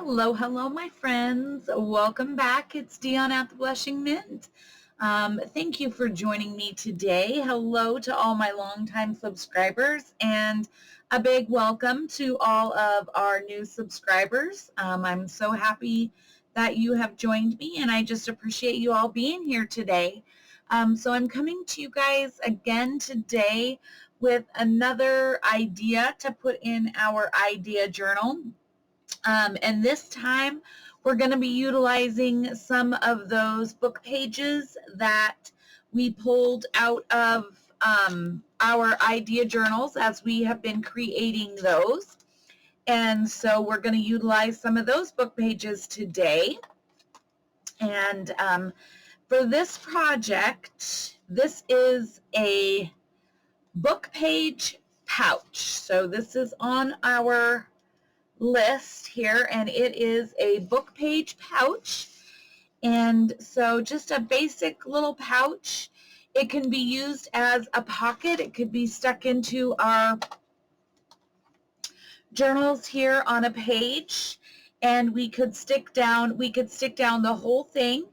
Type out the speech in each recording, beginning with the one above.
Hello, hello, my friends. Welcome back. It's Dion at the Blushing Mint. Thank you for joining me today. Hello to all my longtime subscribers, and a big welcome to all of our new subscribers. I'm so happy that you have joined me, and I just appreciate you all being here today. So I'm coming to you guys again today with another idea to put in our idea journal. And this time we're going to be utilizing some of those book pages that we pulled out of our idea journals as we have been creating those. And so we're going to utilize some of those book pages today. And for this project, this is a book page pouch. So this is on our list here, and it is a book page pouch. And so just a basic little pouch. It can be used as a pocket. It could be stuck into our journals here on a page, and we could stick down the whole thing,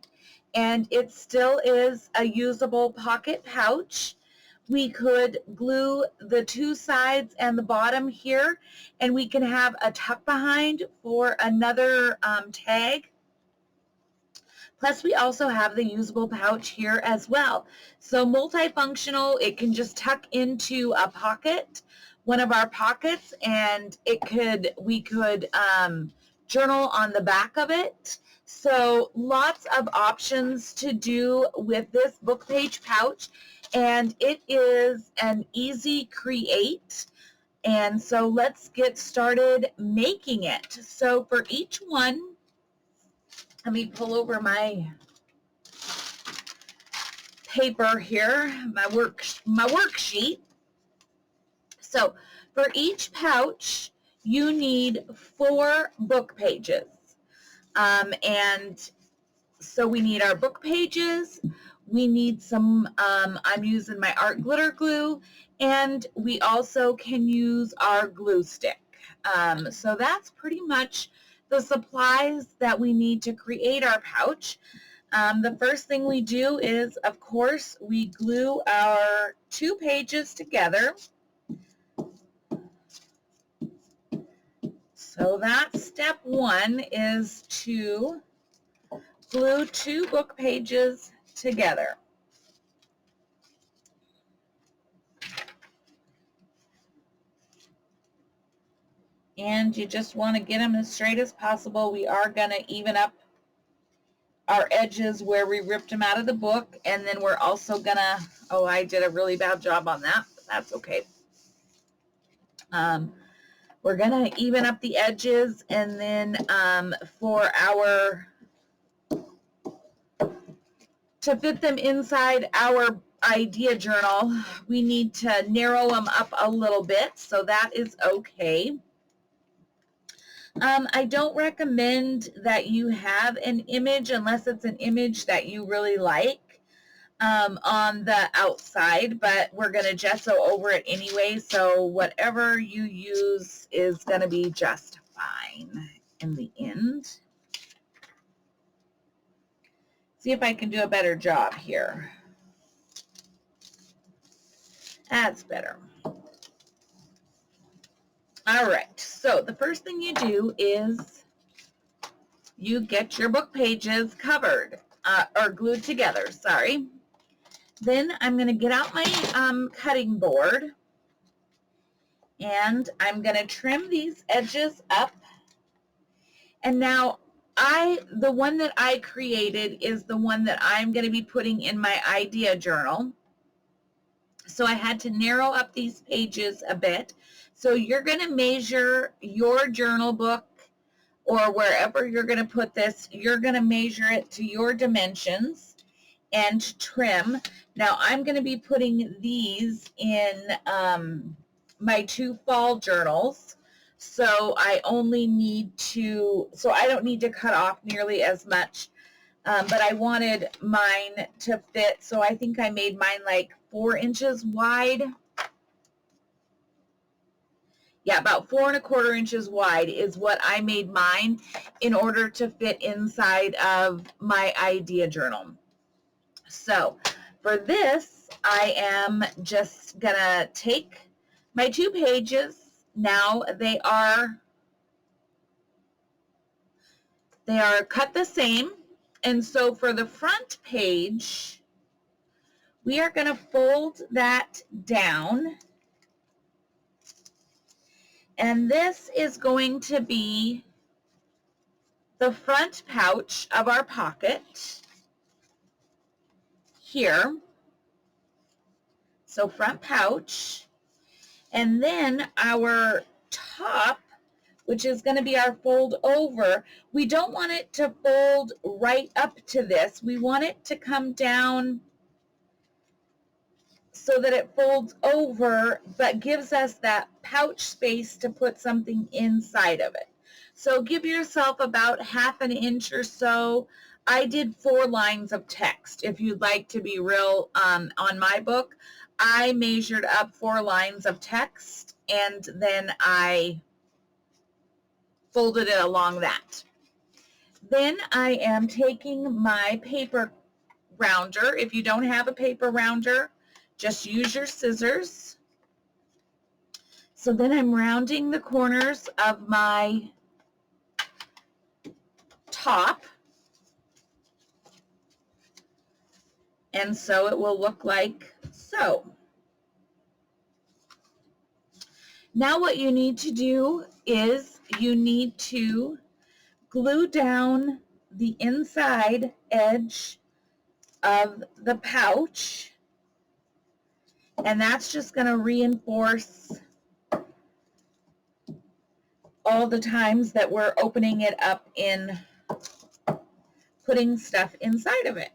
and it still is a usable pocket pouch. We could glue the two sides and the bottom here, and we can have a tuck behind for another tag. Plus, we also have the usable pouch here as well. So multifunctional, it can just tuck into a pocket, one of our pockets, and we could journal on the back of it. So lots of options to do with this book page pouch, and it is an easy create. And so let's get started making it. So for each one, let me pull over my paper here, my worksheet. So for each pouch, you need 4 book pages. And so we need our book pages, we need some, I'm using my art glitter glue, and we also can use our glue stick. So that's pretty much the supplies that we need to create our pouch. The first thing we do is, of course, we glue our 2 pages together. So that's step 1, is to glue 2 book pages together. And you just want to get them as straight as possible. We are going to even up our edges where we ripped them out of the book, and then we're also going to, oh, I did a really bad job on that, but that's okay. We're going to even up the edges, and then to fit them inside our idea journal, we need to narrow them up a little bit, so that is okay. I don't recommend that you have an image unless it's an image that you really like on the outside, but we're going to gesso over it anyway, so whatever you use is going to be just fine in the end. See if I can do a better job here. That's better. All right, so the first thing you do is you get your book pages covered, or glued together, sorry. Then I'm going to get out my cutting board, and I'm going to trim these edges up. And now the one that I created is the one that I'm going to be putting in my idea journal. So I had to narrow up these pages a bit. So you're going to measure your journal book, or wherever you're going to put this, you're going to measure it to your dimensions and trim. Now I'm going to be putting these in my 2 fall journals. So I don't need to cut off nearly as much. But I wanted mine to fit, so I think I made mine like 4 inches wide. Yeah, about 4¼ inches wide is what I made mine in order to fit inside of my idea journal. So for this, I am just gonna take my 2 pages. Now they are cut the same. And so for the front page, we are going to fold that down. And this is going to be the front pouch of our pocket here. So front pouch. And then our top, which is going to be our fold over, we don't want it to fold right up to this. We want it to come down so that it folds over, but gives us that pouch space to put something inside of it. So give yourself about 1/2 inch or so. I did 4 lines of text. If you'd like to be real, on my book, I measured up 4 lines of text, and then I folded it along that. Then I am taking my paper rounder. If you don't have a paper rounder, just use your scissors. So then I'm rounding the corners of my top. And so it will look like so. Now what you need to do is you need to glue down the inside edge of the pouch. And that's just going to reinforce all the times that we're opening it up in putting stuff inside of it.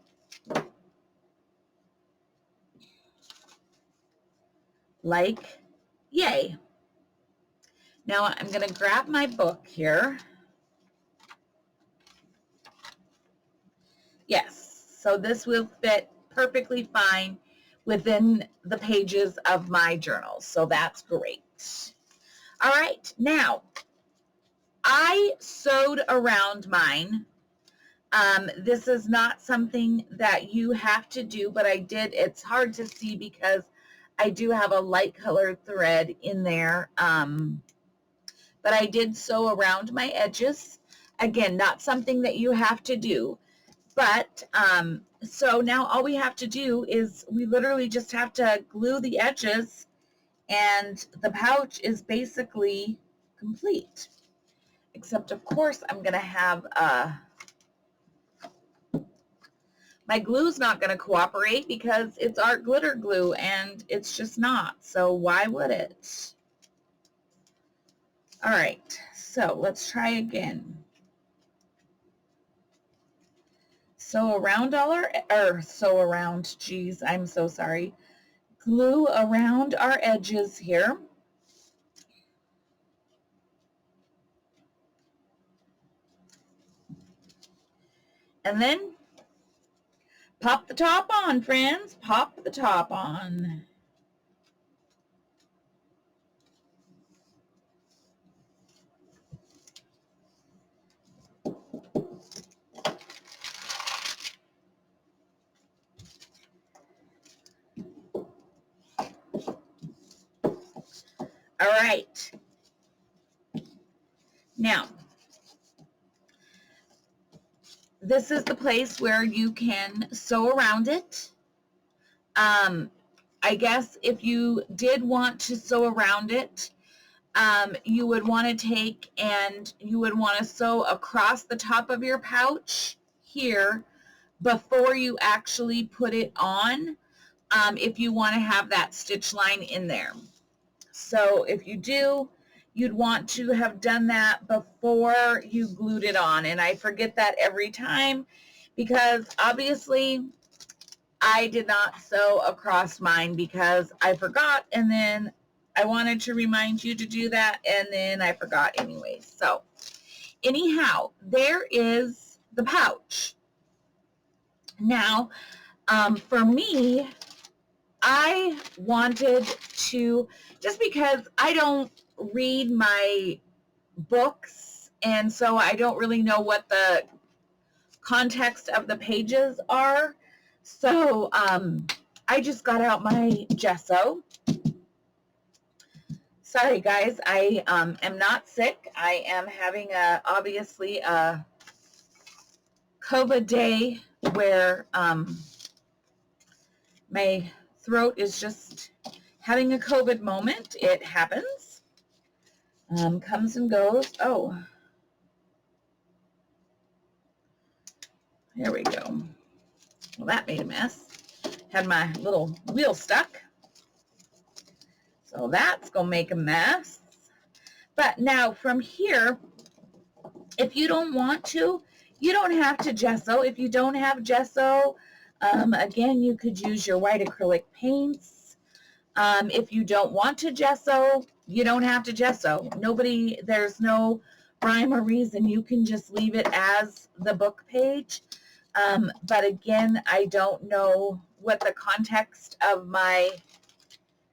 Like, yay. Now I'm going to grab my book here. Yes, so this will fit perfectly fine within the pages of my journal. So that's great. All right, now I sewed around mine. This is not something that you have to do, but I did. It's hard to see because I do have a light colored thread in there. But I did sew around my edges. Again, not something that you have to do. But so now all we have to do is we literally just have to glue the edges, and the pouch is basically complete. Except, of course, I'm going to have my glue's not going to cooperate because it's art glitter glue, and it's just not. So why would it? All right, so let's try again. Sew around geez, I'm so sorry. Glue around our edges here. And then pop the top on, friends. Pop the top on. All right. Now, this is the place where you can sew around it. I guess if you did want to sew around it, you would want to take and you would want to sew across the top of your pouch here before you actually put it on, if you want to have that stitch line in there. So if you do, you'd want to have done that before you glued it on. And I forget that every time because obviously I did not sew across mine because I forgot, and then I wanted to remind you to do that, and then I forgot anyways. So anyhow, there is the pouch. Now, for me, I wanted to, just because I don't read my books, and so I don't really know what the context of the pages are. So I just got out my gesso. Sorry guys, I am not sick. I am having obviously a COVID day where my throat is just having a COVID moment. It happens. Comes and goes. Oh, there we go. Well, that made a mess. Had my little wheel stuck. So that's going to make a mess. But now from here, if you don't want to, you don't have to gesso. If you don't have gesso, again, you could use your white acrylic paints. If you don't want to gesso, you don't have to gesso. There's no rhyme or reason. You can just leave it as the book page. But again, I don't know what the context of my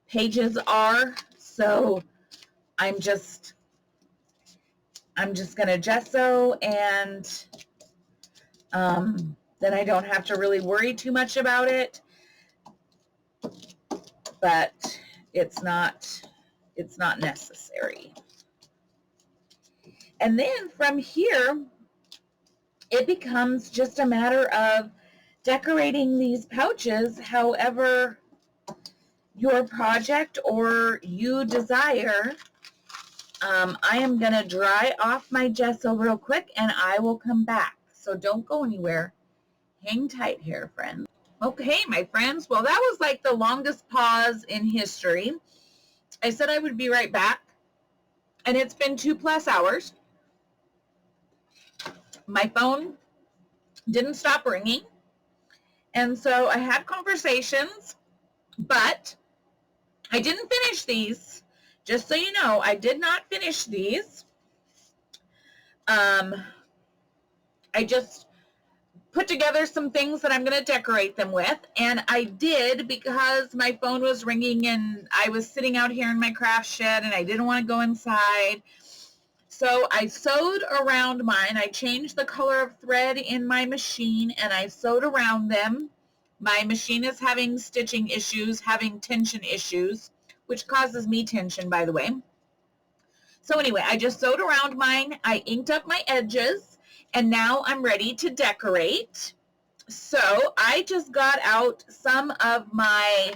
pages are, so I'm just going to gesso, and then I don't have to really worry too much about it. But it's not necessary. And then from here, it becomes just a matter of decorating these pouches however your project or you desire. I am going to dry off my gesso real quick and I will come back. So don't go anywhere. Hang tight here, friends. Okay, my friends. Well, that was like the longest pause in history. I said I would be right back, and it's been 2+ hours. My phone didn't stop ringing, and so I had conversations, but I didn't finish these. Just so you know, I did not finish these. I just put together some things that I'm going to decorate them with, and I did because my phone was ringing and I was sitting out here in my craft shed and I didn't want to go inside. So I sewed around mine. I changed the color of thread in my machine and I sewed around them. My machine is having stitching issues, having tension issues, which causes me tension, by the way. So anyway, I just sewed around mine. I inked up my edges. And now I'm ready to decorate. So I just got out some of my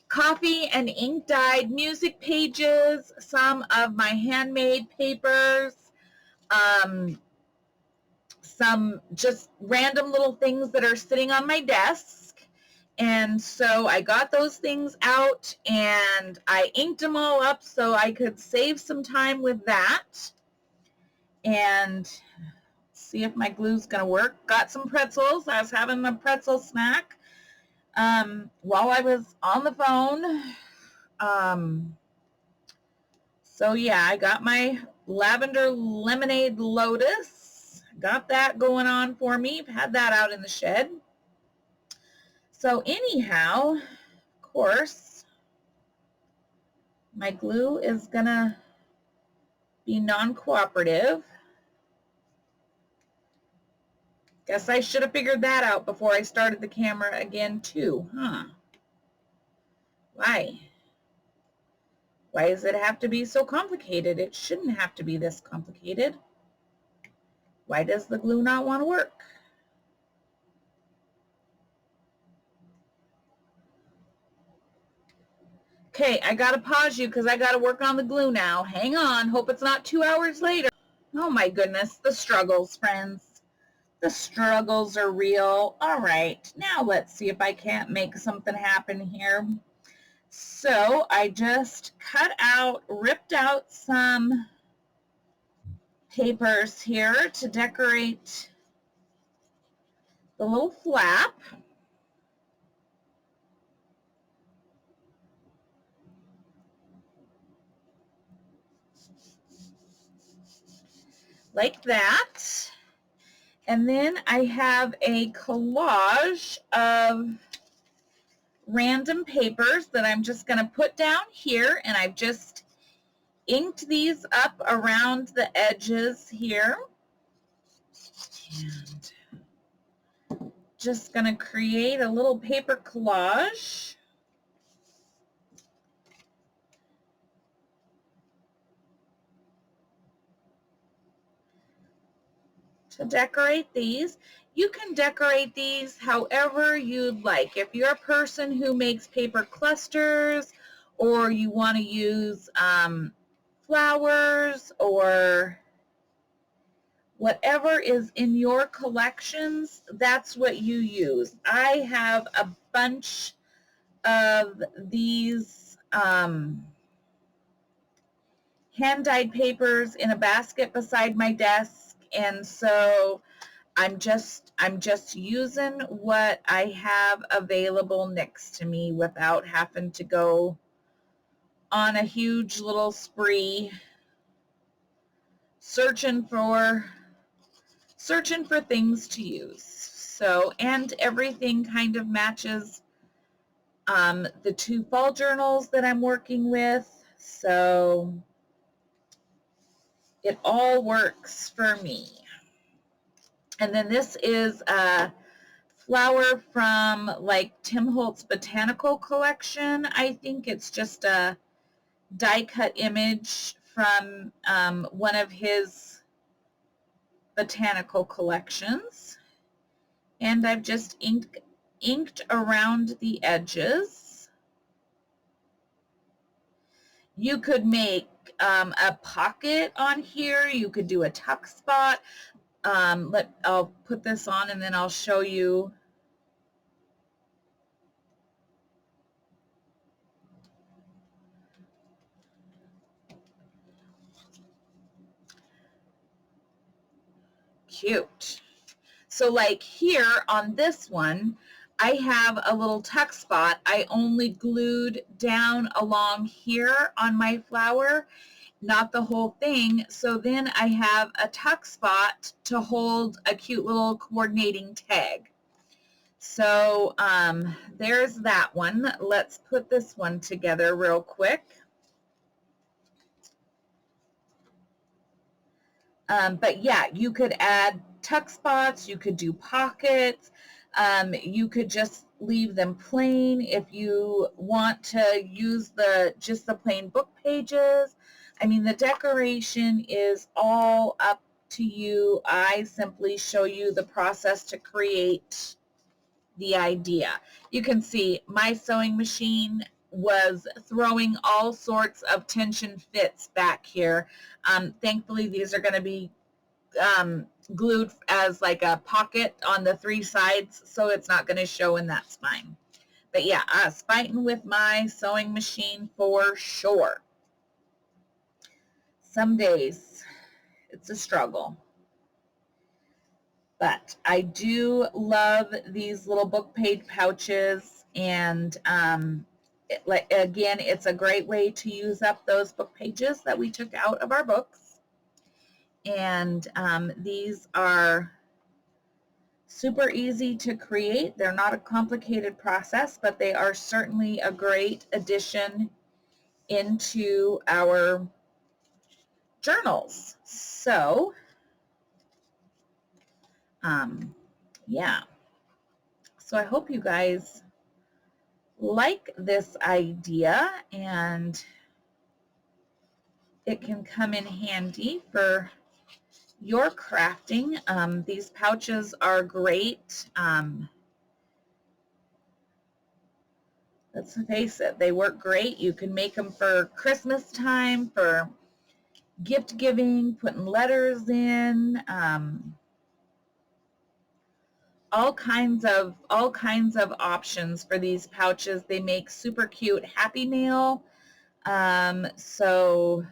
coffee and ink dyed music pages, some of my handmade papers, some just random little things that are sitting on my desk. And so I got those things out and I inked them all up so I could save some time with that. And see if my glue's going to work. Got some pretzels. I was having a pretzel snack while I was on the phone. So yeah, I got my lavender lemonade lotus. Got that going on for me. Had that out in the shed. So anyhow, of course, my glue is going to be non-cooperative. Guess I should have figured that out before I started the camera again too, huh? Why? Why does it have to be so complicated? It shouldn't have to be this complicated. Why does the glue not want to work? Okay, I gotta pause you because I gotta work on the glue now. Hang on, hope it's not 2 hours later. Oh my goodness, the struggles, friends. The struggles are real. All right, now let's see if I can't make something happen here. So I just ripped out some papers here to decorate the little flap. Like that. And then I have a collage of random papers that I'm just going to put down here, and I've just inked these up around the edges here. And just going to create a little paper collage. To decorate these. You can decorate these however you'd like. If you're a person who makes paper clusters, or you want to use flowers, or whatever is in your collections, that's what you use. I have a bunch of these hand-dyed papers in a basket beside my desk, and so I'm just using what I have available next to me without having to go on a huge little spree searching for things to use. So, and everything kind of matches the 2 fall journals that I'm working with, so it all works for me. And then this is a flower from like Tim Holtz Botanical Collection. I think it's just a die cut image from one of his botanical collections. And I've just inked around the edges. You could make a pocket on here. You could do a tuck spot. I'll put this on and then I'll show you. Cute. So like here on this one, I have a little tuck spot. I only glued down along here on my flower, not the whole thing. So then I have a tuck spot to hold a cute little coordinating tag. So there's that one. Let's put this one together real quick. But yeah, you could add tuck spots, you could do pockets, you could just leave them plain if you want to use just the plain book pages. I mean, the decoration is all up to you. I simply show you the process to create the idea. You can see my sewing machine was throwing all sorts of tension fits back here. Thankfully, these are going to be glued as like a pocket on the 3 sides, so it's not going to show, and that's fine. But yeah, us fighting with my sewing machine for sure. Some days it's a struggle. But I do love these little book page pouches, and again, it's a great way to use up those book pages that we took out of our books. And these are super easy to create. They're not a complicated process, but they are certainly a great addition into our journals. So, yeah. So I hope you guys like this idea, and it can come in handy for your crafting. These pouches are great. Let's face it, they work great. You can make them for Christmas time, for gift giving, putting letters in, all kinds of options for these pouches. They make super cute Happy Mail. So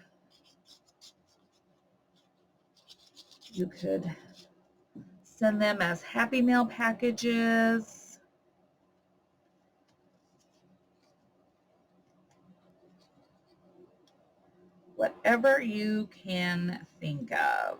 you could send them as Happy Mail packages. Whatever you can think of.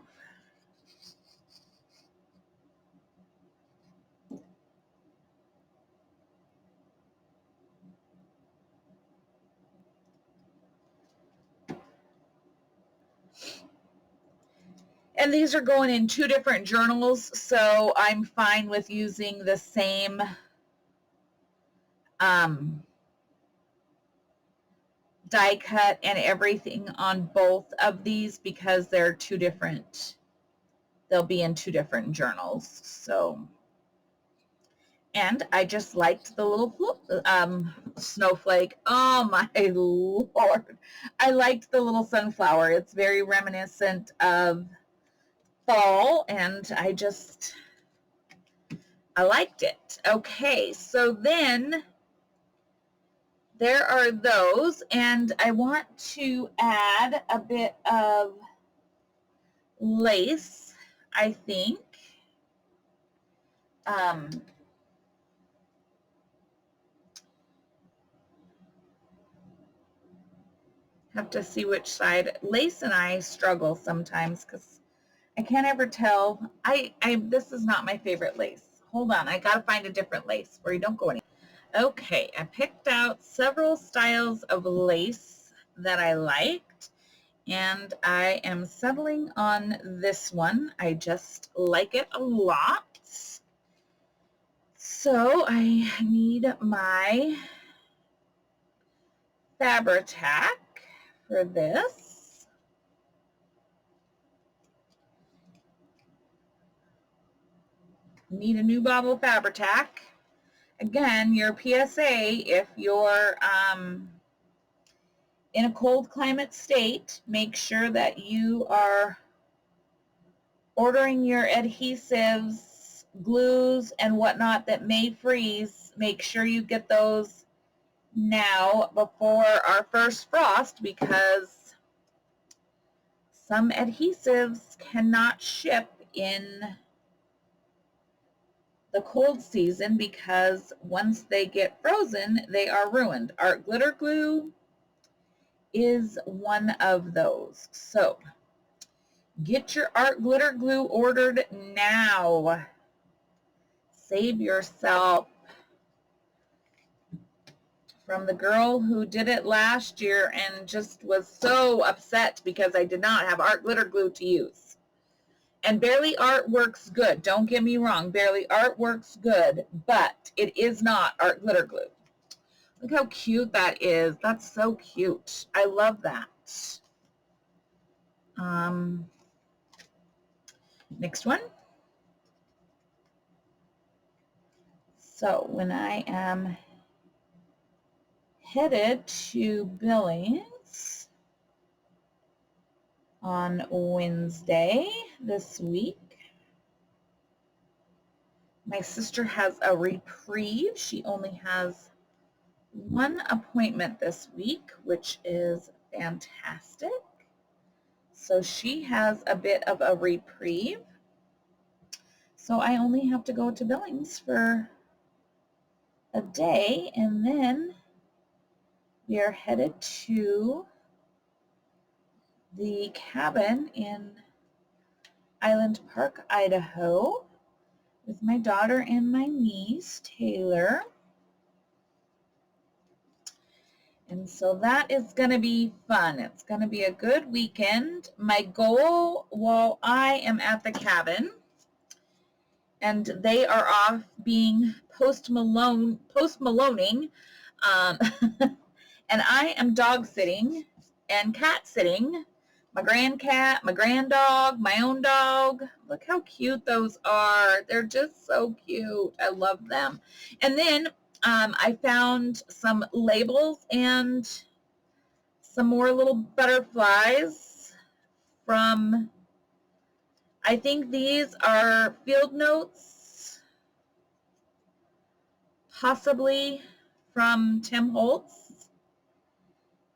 And these are going in 2 different journals, so I'm fine with using the same die cut and everything on both of these because they're 2 different, they'll be in 2 different journals. So, and I just liked the little snowflake. Oh my Lord. I liked the little sunflower. It's very reminiscent of fall, and I liked it. Okay, so then there are those, and I want to add a bit of lace, I think. Have to see which side. Lace and I struggle sometimes because I can't ever tell. This is not my favorite lace. Hold on, I gotta find a different lace where you don't go anywhere. Okay, I picked out several styles of lace that I liked, and I am settling on this one. I just like it a lot. So I need my Fabri-Tac for this. Need a new bottle of Fabri-Tac. Again, your PSA, if you're in a cold climate state, make sure that you are ordering your adhesives, glues, and whatnot that may freeze. Make sure you get those now before our first frost, because some adhesives cannot ship in the cold season because once they get frozen, they are ruined. Art glitter glue is one of those. So get your art glitter glue ordered now. Save yourself from the girl who did it last year and just was so upset because I did not have art glitter glue to use. And Bearly Art works good. Don't get me wrong. Bearly Art works good, but it is not art glitter glue. Look how cute that is. That's so cute. I love that. Next one. So when I am headed to Billings on Wednesday this week, my sister has a reprieve. She only has one appointment this week, which is fantastic. So she has a bit of a reprieve. So I only have to go to Billings for a day, and then we are headed to the cabin in Island Park, Idaho, with my daughter and my niece, Taylor. And so that is going to be fun. It's going to be a good weekend. My goal while I am at the cabin, and they are off being post-Maloning, and I am dog sitting and cat sitting. My grandcat, my granddog, my own dog. Look how cute those are. They're just so cute. I love them. And then I found some labels and some more little butterflies from, I think these are field notes, possibly from Tim Holtz.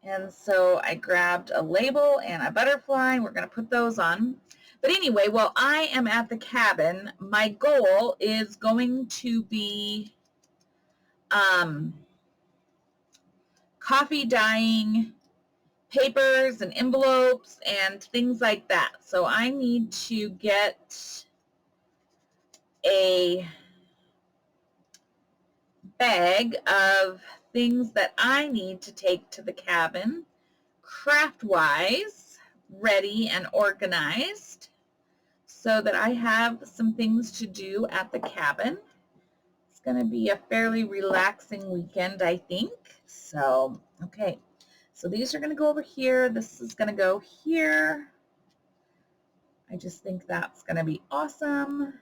And so I grabbed a label and a butterfly, and we're going to put those on. But anyway, while I am at the cabin, my goal is going to be coffee dyeing papers and envelopes and things like that. So I need to get a bag of things that I need to take to the cabin, craft-wise, ready and organized. so that I have some things to do at the cabin. It's going to be a fairly relaxing weekend, I think. So, okay. So these are going to go over here. This is going to go here. I just think that's going to be awesome.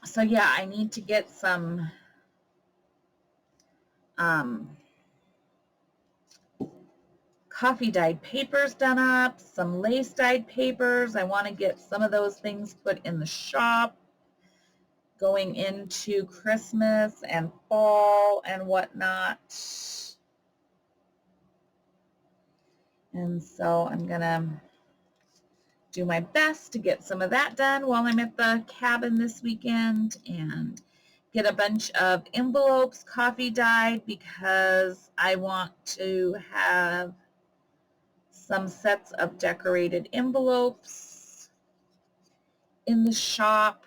So yeah, I need to get some coffee dyed papers done up, some lace dyed papers. I want to get some of those things put in the shop going into Christmas and fall and whatnot. And so I'm going to do my best to get some of that done while I'm at the cabin this weekend and get a bunch of envelopes coffee dyed because I want to have some sets of decorated envelopes in the shop.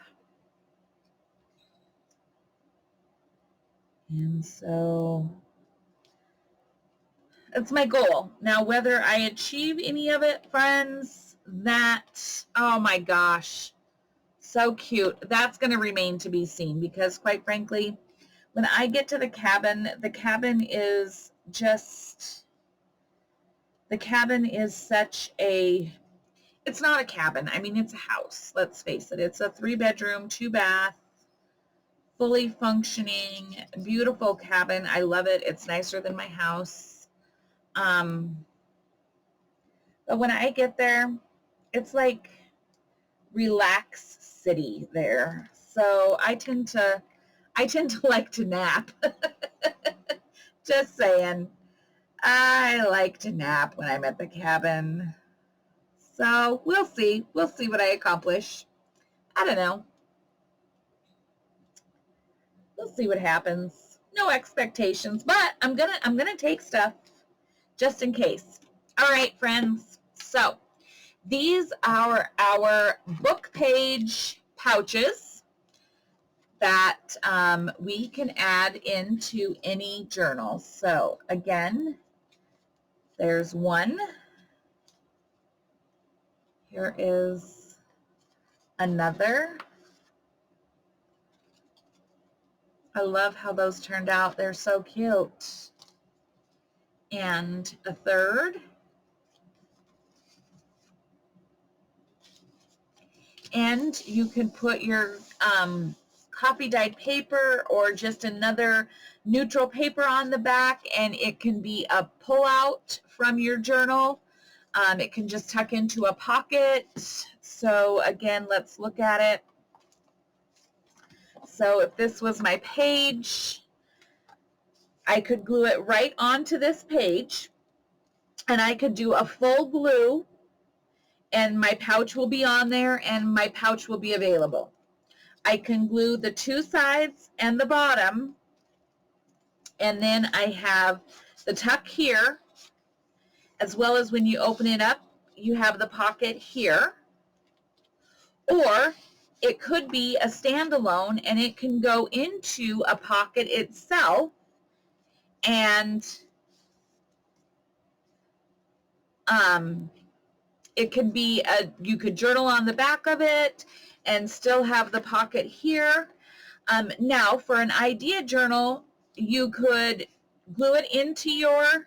And so that's my goal. Now, whether I achieve any of it, friends, oh my gosh, so cute. That's going to remain to be seen because, quite frankly, when I get to the cabin is just, the cabin is such a, it's not a cabin. I mean, it's a house. Let's face it. It's a 3-bedroom, 2-bath, fully functioning, beautiful cabin. I love it. It's nicer than my house. But when I get there, it's like relax city there. So I tend to like to nap. Just saying. I like to nap when I'm at the cabin. So we'll see. We'll see what I accomplish. I don't know. We'll see what happens. No expectations, but I'm gonna take stuff just in case. All right, friends. So these are our book page pouches that we can add into any journal. So again, there's one. Here is another. I love how those turned out. They're so cute. And a third. And you can put your coffee dyed paper or just another neutral paper on the back, and it can be a pull-out from your journal. It can just tuck into a pocket. So again, let's look at it. So if this was my page, I could glue it right onto this page, and I could do a full glue, and my pouch will be on there, and my pouch will be available. I can glue the 2 sides and the bottom, and then I have the tuck here, as well as when you open it up, you have the pocket here. Or it could be a standalone, and it can go into a pocket itself, and it could be you could journal on the back of it and still have the pocket here. Now, for an idea journal, you could glue it into your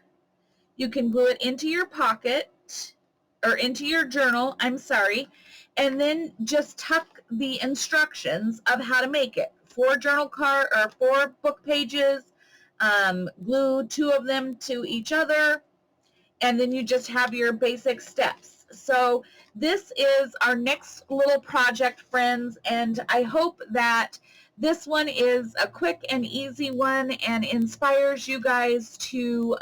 pocket, or into your journal, I'm sorry, and then just tuck the instructions of how to make it. 4 journal card or 4 book pages, glue 2 of them to each other, and then you just have your basic steps. So this is our next little project, friends, and I hope that this one is a quick and easy one and inspires you guys to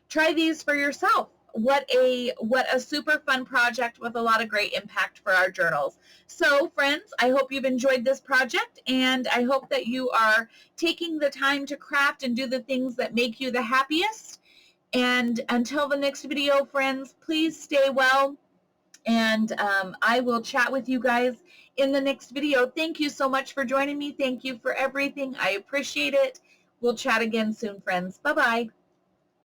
try these for yourself. What a super fun project with a lot of great impact for our journals. So friends, I hope you've enjoyed this project, and I hope that you are taking the time to craft and do the things that make you the happiest. And until the next video, friends, please stay well, and I will chat with you guys in the next video. Thank you so much for joining me. Thank you for everything. I appreciate it. We'll chat again soon, friends. Bye-bye.